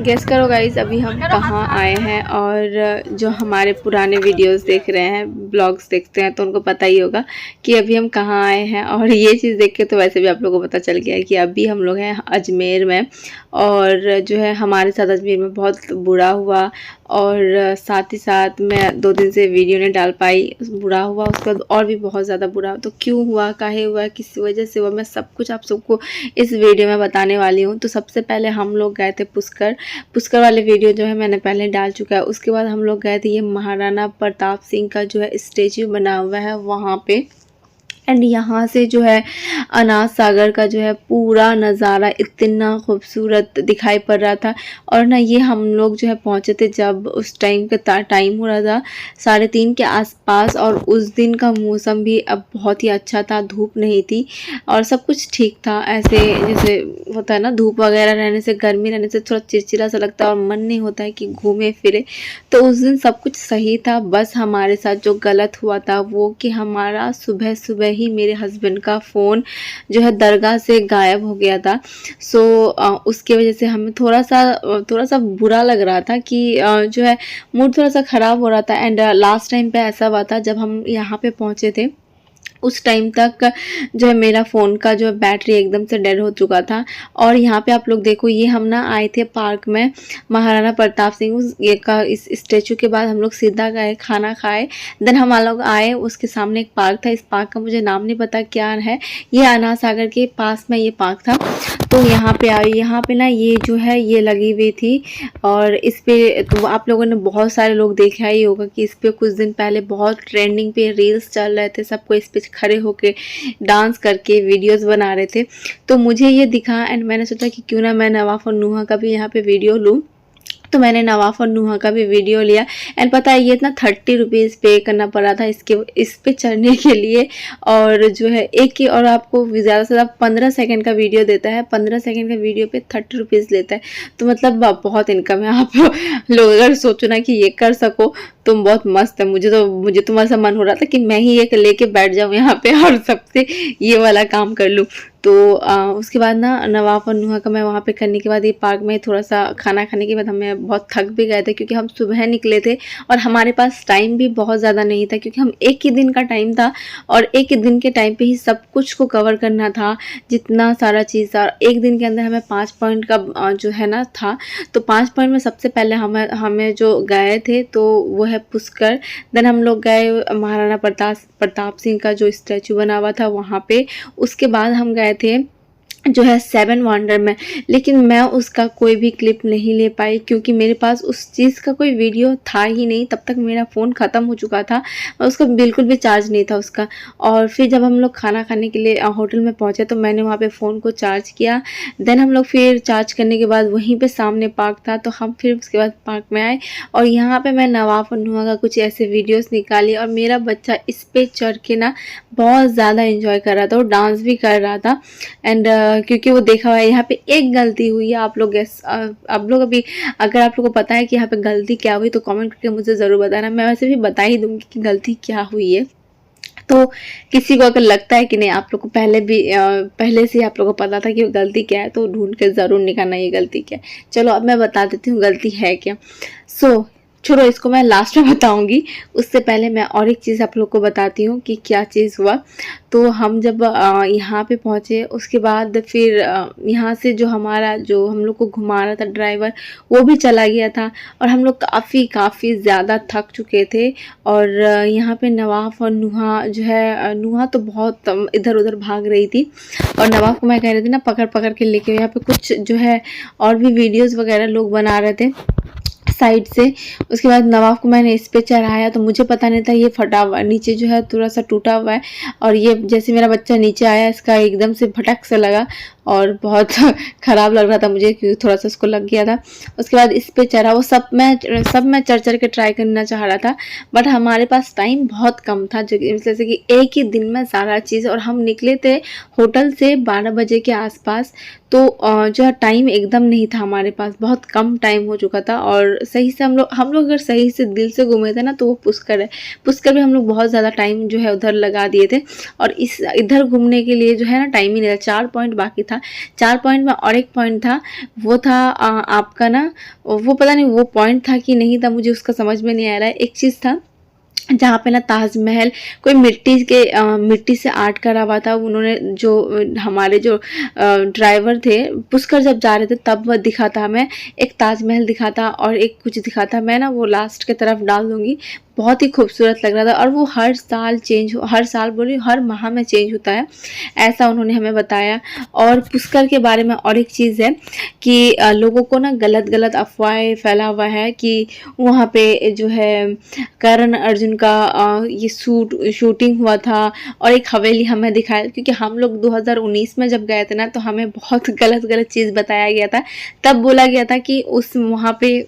Guess करो guys, अभी हम कहाँ आए हैं। और जो हमारे पुराने वीडियोस देख रहे हैं, ब्लॉग्स देखते हैं, तो उनको पता ही होगा कि अभी हम कहाँ आए हैं। और ये चीज़ देख के तो वैसे भी आप लोगों को पता चल गया है कि अभी हम लोग हैं अजमेर में। और जो है हमारे साथ अजमेर में बहुत बुरा हुआ, और साथ ही साथ मैं 2 दिन से वीडियो नहीं डाल पाई, बुरा हुआ। उसके बाद और भी बहुत ज़्यादा बुरा। तो क्यों हुआ, काहे हुआ, किस वजह से हुआ, मैं सब कुछ आप सबको इस वीडियो में बताने वाली हूँ। तो सबसे पहले हम लोग गए थे पुष्कर वाले वीडियो जो है मैंने पहले डाल चुका है। उसके बाद हम लोग गए थे ये महाराणा प्रताप सिंह का जो है स्टेच्यू बना हुआ है वहाँ पे। एंड यहाँ से जो है अनाथ सागर का जो है पूरा नज़ारा इतना खूबसूरत दिखाई पड़ रहा था। और ना ये हम लोग जो है पहुँचे थे जब उस टाइम का टाइम हो रहा था 3:30 के आसपास। और उस दिन का मौसम भी अब बहुत ही अच्छा था, धूप नहीं थी और सब कुछ ठीक था। ऐसे जैसे होता है ना, धूप वगैरह रहने से, गर्मी रहने से थोड़ा चिड़चिड़ा सा लगता है और मन नहीं होता है कि घूमे फिरे। तो उस दिन सब कुछ सही था। बस हमारे साथ जो गलत हुआ था वो कि हमारा सुबह सुबह ही मेरे हस्बैंड का फ़ोन जो है दरगाह से गायब हो गया था। सो उसके वजह से हमें थोड़ा सा बुरा लग रहा था कि जो है मूड थोड़ा सा ख़राब हो रहा था। एंड लास्ट टाइम पे ऐसा हुआ था जब हम यहाँ पे पहुँचे थे, उस टाइम तक जो है मेरा फ़ोन का जो है बैटरी एकदम से डेड हो चुका था। और यहाँ पे आप लोग देखो, ये हम ना आए थे पार्क में महाराणा प्रताप सिंह ये का इस स्टेचू के बाद हम लोग सीधा गए खाना खाए। देन हम लोग आए, उसके सामने एक पार्क था। इस पार्क का मुझे नाम नहीं पता क्या है, ये अनाथ सागर के पास में ये पार्क था। तो यहाँ पे आई, यहाँ पे ना ये जो है ये लगी हुई थी। और इस पे तो आप लोगों ने बहुत सारे लोग देखा ही होगा कि इस पे कुछ दिन पहले बहुत ट्रेंडिंग पे रील्स चल रहे थे, सबको इस पे खड़े होके डांस करके वीडियोस बना रहे थे। तो मुझे ये दिखा एंड मैंने सोचा कि क्यों ना मैं नवाफ और नुहा का भी यहाँ पे वीडियो लूँ। तो मैंने नवाफ और नुहा का भी वीडियो लिया। एंड पता है ये इतना 30 रुपीज़ पे करना पड़ा था इस पे चढ़ने के लिए। और जो है एक ही, और आपको ज़्यादा से ज़्यादा 15 सेकंड का वीडियो देता है, 15 सेकंड का वीडियो पे 30 रुपीज़ लेता है। तो मतलब बहुत इनकम है। आप लोग अगर सोचो ना कि ये कर सको तो बहुत मस्त है। मुझे तो ऐसा मन हो रहा था कि मैं ही एक लेके बैठ जाऊँ यहाँ पे और सबसे ये वाला काम कर लूँ। तो उसके बाद ना नवाफ और नुहा का मैं वहाँ पे करने के बाद ये पार्क में थोड़ा सा खाना खाने के बाद हमें बहुत थक भी गए थे, क्योंकि हम सुबह निकले थे और हमारे पास टाइम भी बहुत ज़्यादा नहीं था, क्योंकि हम एक ही दिन का टाइम था और एक ही दिन के टाइम पे ही सब कुछ को कवर करना था, जितना सारा चीज़ था। एक दिन के अंदर हमें 5 पॉइंट का जो है ना था। तो 5 पॉइंट में सबसे पहले हमें जो गए थे तो वो है पुष्कर। देन हम लोग गए महाराणा प्रताप सिंह का जो स्टैचू बना हुआ था वहाँ पे। उसके बाद हम गए थे जो है 7 वंडर में, लेकिन मैं उसका कोई भी क्लिप नहीं ले पाई, क्योंकि मेरे पास उस चीज़ का कोई वीडियो था ही नहीं। तब तक मेरा फ़ोन ख़त्म हो चुका था और उसका बिल्कुल भी चार्ज नहीं था उसका। और फिर जब हम लोग खाना खाने के लिए होटल में पहुंचे तो मैंने वहाँ पे फ़ोन को चार्ज किया। देन हम लोग फिर चार्ज करने के बाद वहीं पर सामने पार्क था, तो हम फिर उसके बाद पार्क में आए और यहाँ पर मैं नवाफ और नुहा का कुछ ऐसे वीडियोज़ निकाली। और मेरा बच्चा इस पर चढ़ के ना बहुत ज़्यादा इंजॉय कर रहा था और डांस भी कर रहा था। एंड क्योंकि वो देखा हुआ है यहाँ पे एक गलती हुई है। आप लोग अभी अगर आप लोग को पता है कि यहाँ पे गलती क्या हुई तो कमेंट करके मुझे ज़रूर बताना। मैं वैसे भी बता ही दूंगी कि गलती क्या हुई है। तो किसी को अगर लगता है कि नहीं, आप लोग को पहले से आप लोग को पता था कि गलती क्या है, तो ढूंढ के ज़रूर निकालना ये गलती क्या है। चलो अब मैं बता देती हूँ गलती है क्या। छोड़ो, इसको मैं लास्ट में बताऊंगी। उससे पहले मैं और एक चीज़ आप लोग को बताती हूँ कि क्या चीज़ हुआ। तो हम जब यहाँ पे पहुँचे उसके बाद फिर यहाँ से जो हम लोग को घुमा रहा था ड्राइवर, वो भी चला गया था और हम लोग काफ़ी ज़्यादा थक चुके थे। और यहाँ पे नवाफ और नुहा जो है, नुहा तो बहुत इधर उधर भाग रही थी और नवाफ को मैं कह रही थी ना पकड़ पकड़ के लेके। यहाँ पे कुछ जो है और भी वीडियोज़ वगैरह लोग बना रहे थे साइड से। उसके बाद नवाफ को मैंने इस पे चढ़ाया तो मुझे पता नहीं था ये फटा हुआ, नीचे जो है थोड़ा सा टूटा हुआ है। और ये जैसे मेरा बच्चा नीचे आया, इसका एकदम से फटक से लगा और बहुत ख़राब लग रहा था मुझे क्योंकि थोड़ा सा उसको लग गया था। उसके बाद इस पे चढ़ा, वो सब मैं चढ़ के ट्राई करना चाह रहा था, बट हमारे पास टाइम बहुत कम था, जो जैसे कि एक ही दिन में सारा चीज़, और हम निकले थे होटल से 12 बजे के आसपास। तो जो है टाइम एकदम नहीं था हमारे पास, बहुत कम टाइम हो चुका था। और सही से हम लोग अगर सही से दिल से घूमे थे ना तो वो पुष्कर है, पुष्कर भी हम लोग बहुत ज़्यादा टाइम जो है उधर लगा दिए थे। और इस इधर घूमने के लिए जो है ना टाइम ही नहीं था, 4 पॉइंट बाकी था। 4 पॉइंट में और एक पॉइंट था, वो था आपका ना, वो पता नहीं वो पॉइंट था कि नहीं था, मुझे उसका समझ में नहीं आ रहा है। एक चीज़ था जहाँ पे ना ताजमहल कोई मिट्टी से आर्ट करा हुआ था। उन्होंने जो हमारे जो ड्राइवर थे पुष्कर जब जा रहे थे तब वह दिखा था, हमें एक ताजमहल दिखा था और एक कुछ दिखा था, मैं ना वो लास्ट के तरफ डाल दूंगी। बहुत ही खूबसूरत लग रहा था, और वो हर साल बोली हर माह में चेंज होता है, ऐसा उन्होंने हमें बताया। और पुष्कर के बारे में और एक चीज़ है कि लोगों को ना गलत अफवाहें फैला हुआ है कि वहाँ पे जो है करण अर्जुन का ये शूटिंग हुआ था, और एक हवेली हमें दिखाया, क्योंकि हम लोग 2019 में जब गए थे ना तो हमें बहुत गलत चीज़ बताया गया था। तब बोला गया था कि उस वहाँ पे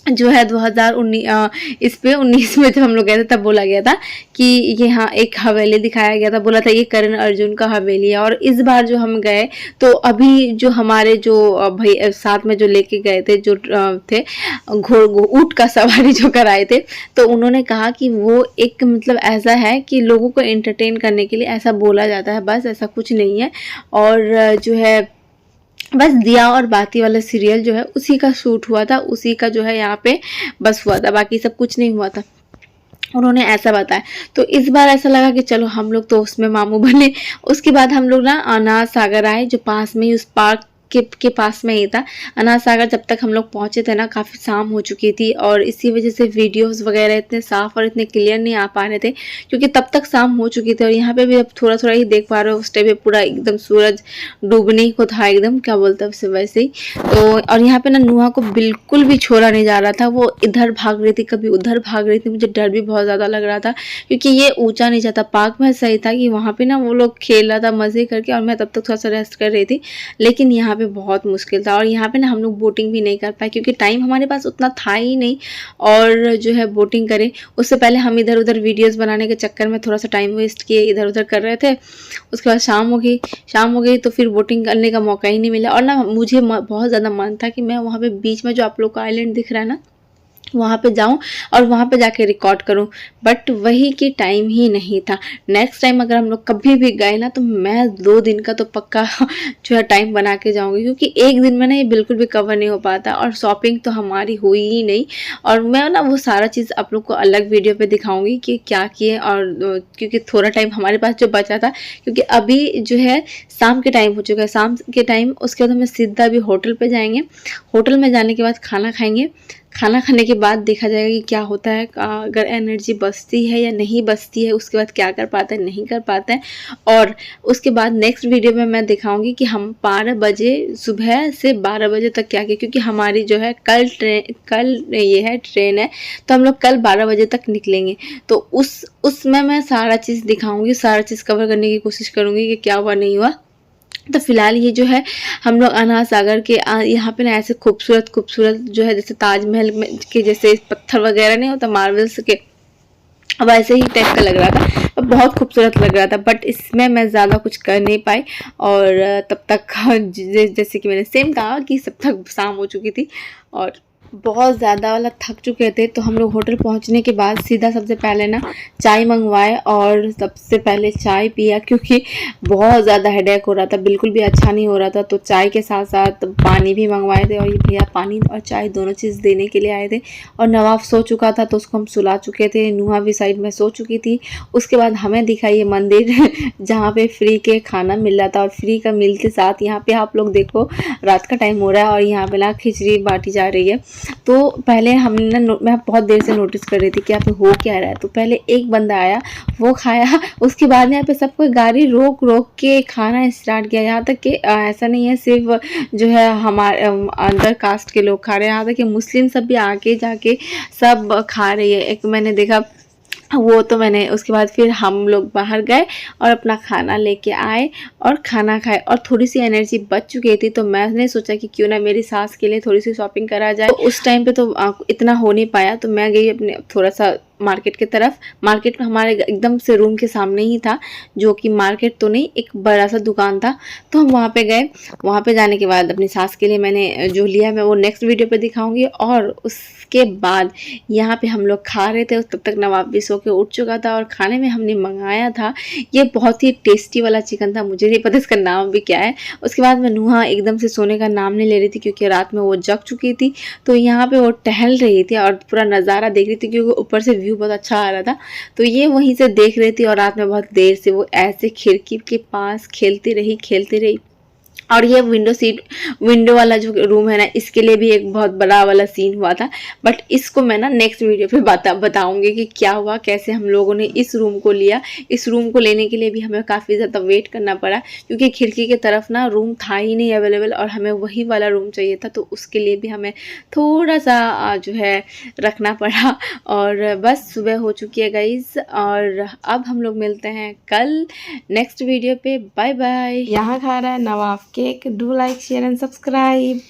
जो है 2019 में जब हम लोग गए थे तब बोला गया था कि यहाँ एक हवेली दिखाया गया था, बोला था ये करण अर्जुन का हवेली है। और इस बार जो हम गए तो अभी जो हमारे जो भाई साथ में जो लेके गए थे, जो थे ऊँट का सवारी जो कराए थे, तो उन्होंने कहा कि वो एक मतलब ऐसा है कि लोगों को एंटरटेन करने के लिए ऐसा बोला जाता है, बस ऐसा कुछ नहीं है। और जो है बस दिया और बाती वाला सीरियल जो है उसी का शूट हुआ था, उसी का जो है यहाँ पे बस हुआ था, बाकी सब कुछ नहीं हुआ था, उन्होंने ऐसा बताया। तो इस बार ऐसा लगा कि चलो हम लोग तो उसमें मामू बने। उसके बाद हम लोग ना अनाथ सागर आए, जो पास में ही उस पार्क के पास में ही था अनाथ सागर। जब तक हम लोग पहुंचे थे ना काफ़ी शाम हो चुकी थी, और इसी वजह से वीडियोस वगैरह इतने साफ और इतने क्लियर नहीं आ पा रहे थे, क्योंकि तब तक शाम हो चुकी थी। और यहाँ पे भी अब थोड़ा ही देख पा रहे हो, उस टाइम पे पूरा एकदम सूरज डूबने को था, एकदम क्या बोलते हैं उसे वैसे ही। तो और यहाँ पे ना नुहा को बिल्कुल भी छोड़ा नहीं जा रहा था, वो इधर भाग रही थी कभी उधर भाग रही थी। मुझे डर भी बहुत ज़्यादा लग रहा था, क्योंकि ये ऊंचा नहीं जाता। पार्क में सही था कि वहाँ पे ना वो लोग खेल रहा था मज़े करके, और मैं तब तक थोड़ा सा रेस्ट कर रही थी, लेकिन यहाँ पे बहुत मुश्किल था। और यहाँ पे ना हम लोग बोटिंग भी नहीं कर पाए, क्योंकि टाइम हमारे पास उतना था ही नहीं। और जो है बोटिंग करें उससे पहले हम इधर उधर वीडियोस बनाने के चक्कर में थोड़ा सा टाइम वेस्ट किए, इधर उधर कर रहे थे। उसके बाद शाम हो गई तो फिर बोटिंग करने का मौका ही नहीं मिला। और ना मुझे बहुत ज़्यादा मन था कि मैं वहाँ पे बीच में जो आप लोग का आइलैंड दिख रहा है ना, वहाँ पे जाऊँ और वहाँ पे जाके रिकॉर्ड करूँ, बट वही कि टाइम ही नहीं था। नेक्स्ट टाइम अगर हम लोग कभी भी गए ना तो मैं 2 दिन का तो पक्का जो है टाइम बना के जाऊँगी, क्योंकि एक दिन में ना ये बिल्कुल भी कवर नहीं हो पाता। और शॉपिंग तो हमारी हुई ही नहीं, और मैं ना वो सारा चीज़ आप लोग को अलग वीडियो पे दिखाऊंगी कि क्या किए। और क्योंकि थोड़ा टाइम हमारे पास जो बचा था, क्योंकि अभी जो है शाम के टाइम हो चुका है, शाम के टाइम उसके बाद हमें सीधा अभी होटल पे जाएंगे। होटल में जाने के बाद खाना खाएंगे, खाना खाने के बाद देखा जाएगा कि क्या होता है, अगर एनर्जी बचती है या नहीं बचती है, उसके बाद क्या कर पाते हैं नहीं कर पाते हैं। और उसके बाद नेक्स्ट वीडियो में मैं दिखाऊंगी कि हम 12 बजे सुबह से 12 बजे तक क्या किया, क्योंकि हमारी जो है कल ये है ट्रेन है, तो हम लोग कल 12 बजे तक निकलेंगे। तो उसमें मैं सारा चीज़ दिखाऊंगी, सारा चीज़ कवर करने की कोशिश करूँगी कि क्या हुआ नहीं हुआ। तो फिलहाल ये जो है हम लोग अनाथ सागर के यहाँ पे ना ऐसे खूबसूरत जो है, जैसे ताजमहल में के जैसे पत्थर वगैरह नहीं होता मार्बल्स के, वैसे ही टाइप का लग रहा था, बहुत खूबसूरत लग रहा था। बट इसमें मैं ज़्यादा कुछ कर नहीं पाई, और तब तक जैसे कि मैंने सेम कहा कि सब तक शाम हो चुकी थी और बहुत ज़्यादा वाला थक चुके थे। तो हम लोग होटल पहुंचने के बाद सीधा सबसे पहले ना चाय मंगवाए, और सबसे पहले चाय पिया, क्योंकि बहुत ज़्यादा हेडेक हो रहा था, बिल्कुल भी अच्छा नहीं हो रहा था। तो चाय के साथ साथ पानी भी मंगवाए थे, और ये भैया पानी और चाय दोनों चीज़ देने के लिए आए थे। और नवाब सो चुका था तो उसको हम सुला चुके थे, नुहा भी साइड में सो चुकी थी। उसके बाद हमें दिखा ये मंदिर जहाँ पे फ्री के खाना मिल रहा था, और फ्री का मिल के साथ यहाँ पे आप लोग देखो रात का टाइम हो रहा है और यहाँ पे ना खिचड़ी बांटी जा रही है। तो पहले हमने मैं बहुत देर से नोटिस कर रही थी कि यहाँ पे हो क्या रहा है। तो पहले एक बंदा आया, वो खाया, उसके बाद यहाँ पे सबको गाड़ी रोक के खाना स्टार्ट किया। यहाँ तक कि ऐसा नहीं है सिर्फ जो है हमारे अंदर कास्ट के लोग खा रहे हैं, यहाँ तक कि मुस्लिम सब भी आके जाके सब खा रही है। एक मैंने देखा वो तो मैंने उसके बाद फिर हम लोग बाहर गए और अपना खाना लेके आए और खाना खाए और थोड़ी सी एनर्जी बच चुकी थी, तो मैंने सोचा कि क्यों ना मेरी सास के लिए थोड़ी सी शॉपिंग करा जाए। तो उस टाइम पे तो इतना हो नहीं पाया, तो मैं गई अपने थोड़ा सा मार्केट की तरफ। मार्केट हमारे एकदम से रूम के सामने ही था, जो कि मार्केट तो नहीं, एक बड़ा सा दुकान था। तो हम वहाँ पे गए। वहाँ पे जाने के बाद अपनी सास के लिए मैंने जो लिया मैं वो नेक्स्ट वीडियो पे दिखाऊंगी। और उसके बाद यहाँ पे हम लोग खा रहे थे, तब तक नवाब भी सो के उठ चुका था। और खाने में हमने मंगाया था, ये बहुत ही टेस्टी वाला चिकन था, मुझे नहीं पता इसका नाम भी क्या है। उसके बाद मैं नुहा एकदम से सोने का नाम नहीं ले रही थी, क्योंकि रात में वो जग चुकी थी। तो यहाँ पे वो टहल रही थी और पूरा नज़ारा देख रही थी, क्योंकि ऊपर से व्यू बहुत अच्छा आ रहा था। तो ये वहीं से देख रही थी और रात में बहुत देर से वो ऐसे खिड़की के पास खेलती रही। और ये विंडो वाला जो रूम है ना, इसके लिए भी एक बहुत बड़ा वाला सीन हुआ था। बट इसको मैं ना नेक्स्ट वीडियो पे बताऊंगी कि क्या हुआ, कैसे हम लोगों ने इस रूम को लिया। इस रूम को लेने के लिए भी हमें काफ़ी ज़्यादा वेट करना पड़ा, क्योंकि खिड़की की तरफ ना रूम था ही नहीं अवेलेबल, और हमें वही वाला रूम चाहिए था। तो उसके लिए भी हमें थोड़ा सा जो है रखना पड़ा। और बस सुबह हो चुकी है गाइज, और अब हम लोग मिलते हैं कल नेक्स्ट वीडियो पे। Bye bye. यहाँ खा रहा है नवाब cake. Do like share and subscribe.